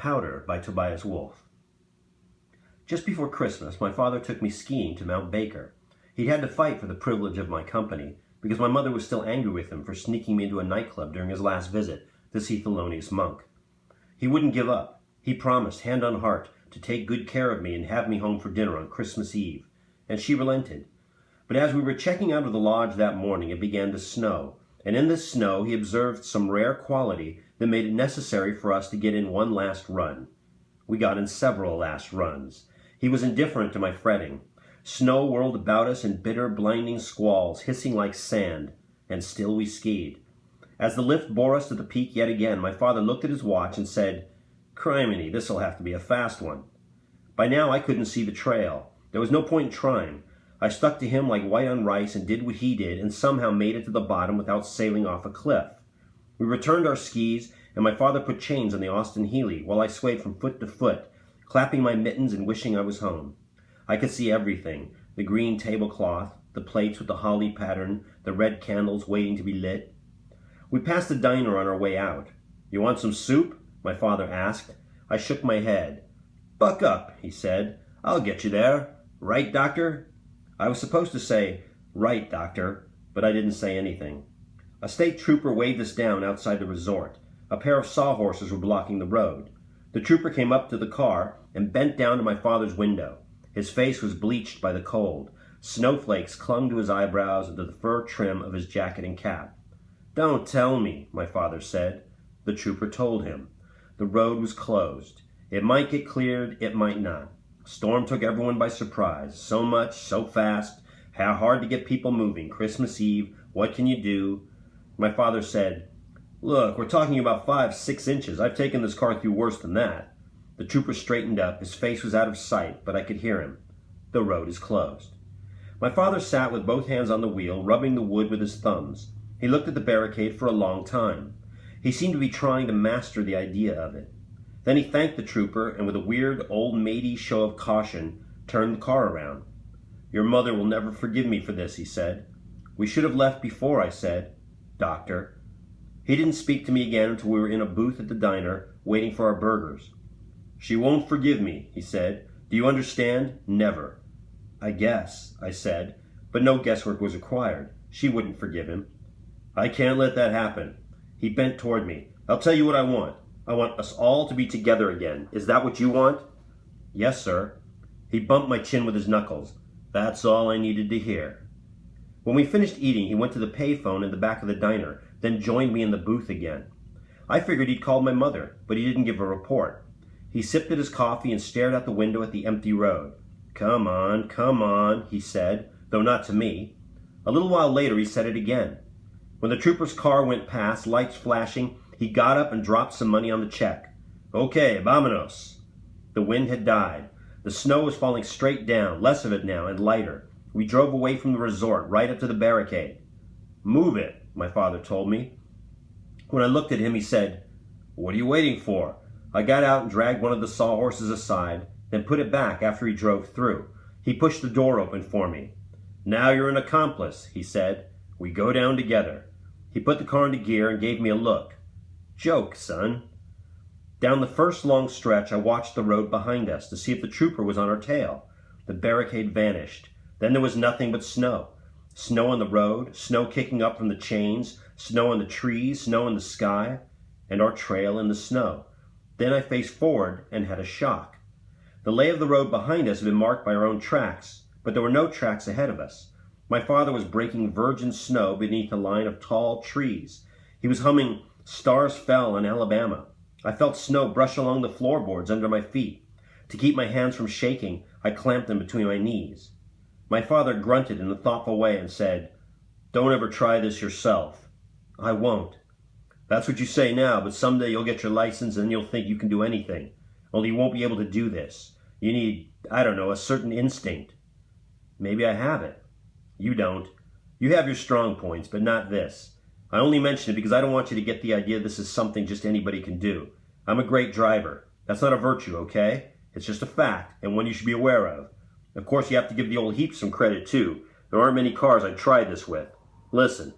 Powder by Tobias Wilf. Just before Christmas, my father took me skiing to Mount Baker. He'd had to fight for the privilege of my company because my mother was still angry with him for sneaking me into a nightclub during his last visit to see Thelonious Monk. He wouldn't give up. He promised, hand on heart, to take good care of me and have me home for dinner on Christmas Eve, and she relented. But as we were checking out of the lodge that morning, it began to snow, and in this snow he observed some rare quality that made it necessary for us to get in one last run. We got in several last runs. He was indifferent to my fretting. Snow whirled about us in bitter, blinding squalls, hissing like sand, and still we skied. As the lift bore us to the peak yet again, my father looked at his watch and said, "Criminy, this'll have to be a fast one." By now I couldn't see the trail. There was no point in trying. I stuck to him like white on rice and did what he did and somehow made it to the bottom without sailing off a cliff. We returned our skis, and my father put chains on the Austin Healey while I swayed from foot to foot, clapping my mittens and wishing I was home. I could see everything, the green tablecloth, the plates with the holly pattern, the red candles waiting to be lit. We passed the diner on our way out. "You want some soup?" my father asked. I shook my head. "Buck up," he said. "I'll get you there. Right, Doctor?" I was supposed to say, "Right, Doctor," but I didn't say anything. A state trooper waved us down outside the resort. A pair of sawhorses were blocking the road. The trooper came up to the car and bent down to my father's window. His face was bleached by the cold. Snowflakes clung to his eyebrows and to the fur trim of his jacket and cap. "Don't tell me," my father said. The trooper told him. The road was closed. It might get cleared, it might not. A storm took everyone by surprise. So much, so fast. How hard to get people moving. Christmas Eve, what can you do? My father said, "Look, we're talking about 5-6 inches. I've taken this car through worse than that." The trooper straightened up. His face was out of sight, but I could hear him. "The road is closed." My father sat with both hands on the wheel, rubbing the wood with his thumbs. He looked at the barricade for a long time. He seemed to be trying to master the idea of it. Then he thanked the trooper and with a weird, old matey show of caution, turned the car around. "Your mother will never forgive me for this," he said. "We should have left before," I said. "Doctor." He didn't speak to me again until we were in a booth at the diner, waiting for our burgers. "She won't forgive me," he said. "Do you understand? Never." "I guess," I said, but no guesswork was required. She wouldn't forgive him. "I can't let that happen." He bent toward me. "I'll tell you what I want. I want us all to be together again. Is that what you want?" "Yes, sir." He bumped my chin with his knuckles. That's all I needed to hear. When we finished eating, he went to the payphone in the back of the diner, then joined me in the booth again. I figured he'd called my mother, but he didn't give a report. He sipped at his coffee and stared out the window at the empty road. Come on, he said, though not to me. A little while later, he said it again. When the trooper's car went past, lights flashing, he got up and dropped some money on the check. "Okay, vámonos." The wind had died. The snow was falling straight down, less of it now, and lighter. We drove away from the resort, right up to the barricade. "Move it," my father told me. When I looked at him, he said, "What are you waiting for?" I got out and dragged one of the sawhorses aside, then put it back after he drove through. He pushed the door open for me. "Now you're an accomplice," he said. "We go down together." He put the car into gear and gave me a look. "Joke, son." Down the first long stretch, I watched the road behind us to see if the trooper was on our tail. The barricade vanished. Then there was nothing but snow. Snow on the road, snow kicking up from the chains, snow on the trees, snow in the sky, and our trail in the snow. Then I faced forward and had a shock. The lay of the road behind us had been marked by our own tracks, but there were no tracks ahead of us. My father was breaking virgin snow beneath a line of tall trees. He was humming "Stars Fell in Alabama." I felt snow brush along the floorboards under my feet. To keep my hands from shaking, I clamped them between my knees. My father grunted in a thoughtful way and said, "Don't ever try this yourself." "I won't." "That's what you say now, but someday you'll get your license and you'll think you can do anything. Only you won't be able to do this. You need, I don't know, a certain instinct." "Maybe I have it." "You don't. You have your strong points, but not this. I only mention it because I don't want you to get the idea this is something just anybody can do. I'm a great driver. That's not a virtue, okay? It's just a fact, and one you should be aware of. Of course, you have to give the old heap some credit, too. There aren't many cars I'd try this with. Listen."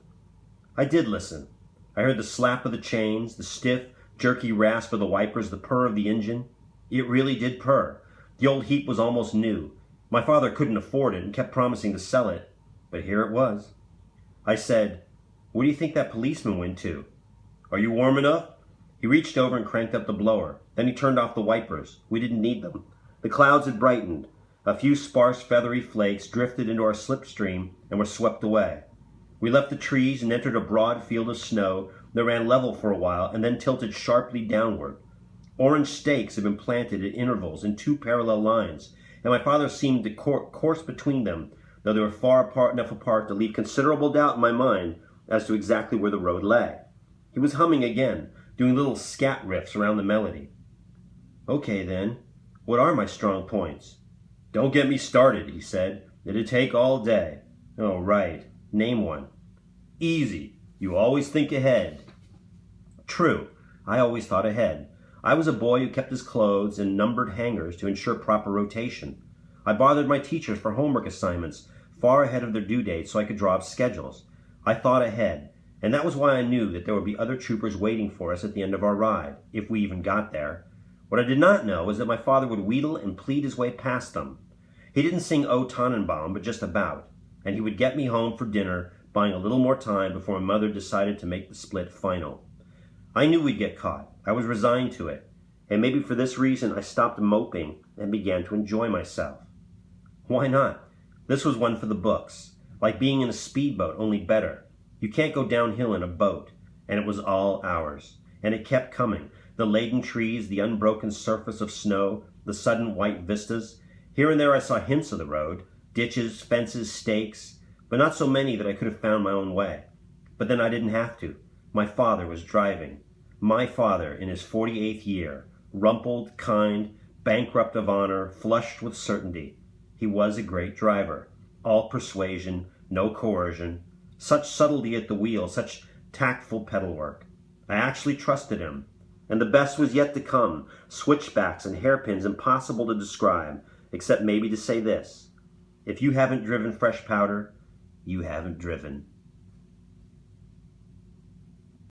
I did listen. I heard the slap of the chains, the stiff, jerky rasp of the wipers, the purr of the engine. It really did purr. The old heap was almost new. My father couldn't afford it and kept promising to sell it, but here it was. I said, "What do you think that policeman went to?" "Are you warm enough?" He reached over and cranked up the blower. Then he turned off the wipers. We didn't need them. The clouds had brightened. A few sparse, feathery flakes drifted into our slipstream and were swept away. We left the trees and entered a broad field of snow that ran level for a while and then tilted sharply downward. Orange stakes had been planted at intervals in 2 parallel lines, and my father seemed to course between them, though they were far enough apart to leave considerable doubt in my mind as to exactly where the road lay. He was humming again, doing little scat riffs around the melody. "Okay, then, what are my strong points?" "Don't get me started," he said. "It'd take all day." "Oh, right. Name one." "Easy. You always think ahead." True. I always thought ahead. I was a boy who kept his clothes in numbered hangers to ensure proper rotation. I bothered my teachers for homework assignments far ahead of their due dates so I could draw up schedules. I thought ahead, and that was why I knew that there would be other troopers waiting for us at the end of our ride, if we even got there. What I did not know was that my father would wheedle and plead his way past them. He didn't sing O Tannenbaum, but just about, and he would get me home for dinner, buying a little more time before my mother decided to make the split final. I knew we'd get caught. I was resigned to it, and maybe for this reason I stopped moping and began to enjoy myself. Why not? This was one for the books, like being in a speedboat, only better. You can't go downhill in a boat, and it was all ours. And it kept coming, the laden trees, the unbroken surface of snow, the sudden white vistas. Here and there I saw hints of the road, ditches, fences, stakes, but not so many that I could have found my own way. But then I didn't have to. My father was driving. My father, in his 48th year, rumpled, kind, bankrupt of honor, flushed with certainty. He was a great driver. All persuasion, no coercion. Such subtlety at the wheel, such tactful pedal work. I actually trusted him. And the best was yet to come, switchbacks and hairpins impossible to describe, except maybe to say this: if you haven't driven fresh powder, you haven't driven.